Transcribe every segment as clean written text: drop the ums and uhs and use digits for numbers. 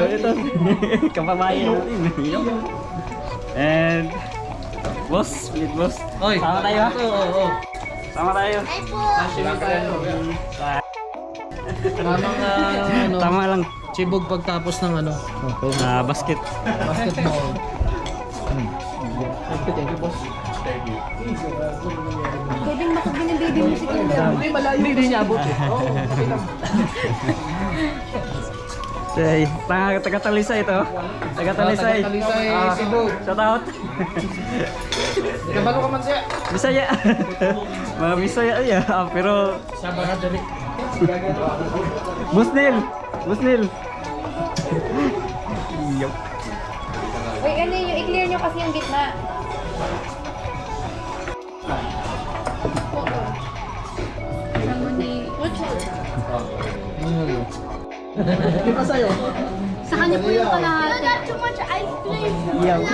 ito. Kapabayan natin. And boss, split boss. Oy, Sama tayo ha? Oo. Sama tayo. Sama tayo. Tamang ano, Tama lang. chibog pagtapos ng ano. Basket. Basketball. Thank you, boss. Pwedeng makabili ng baby mo si Kuya. Hindi, malayo. Hindi niya abot. Taga-Talisay ito. Taga-Talisay. Taga-Talisay, Cebu. Shout out. Kabalo ka man siya. Bisaya. Mga Bisaya ay pero Sa Baradari. Busnil. Busnil. Yup. Uy, ano yung i-clear nyo kasi yung gitna. Hindi pa sa'yo. Sa kanya po yung kalahati. Not too much ice cream. Yeah. My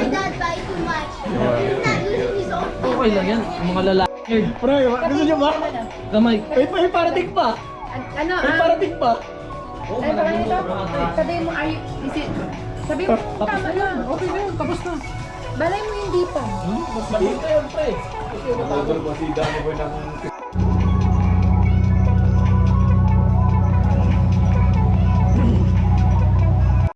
dad buy too much. He's not using his own. Okay lang yan. Mga lalaki. Pre, gusto niyo ba? Gamay. May parating pa. Ano, Parating pa. ay, parang ito. Sabihin mo, sabihin mo, tama na. Okay na yun. Tapos na. Balay mo hindi pa. Ba't ba yun, pre?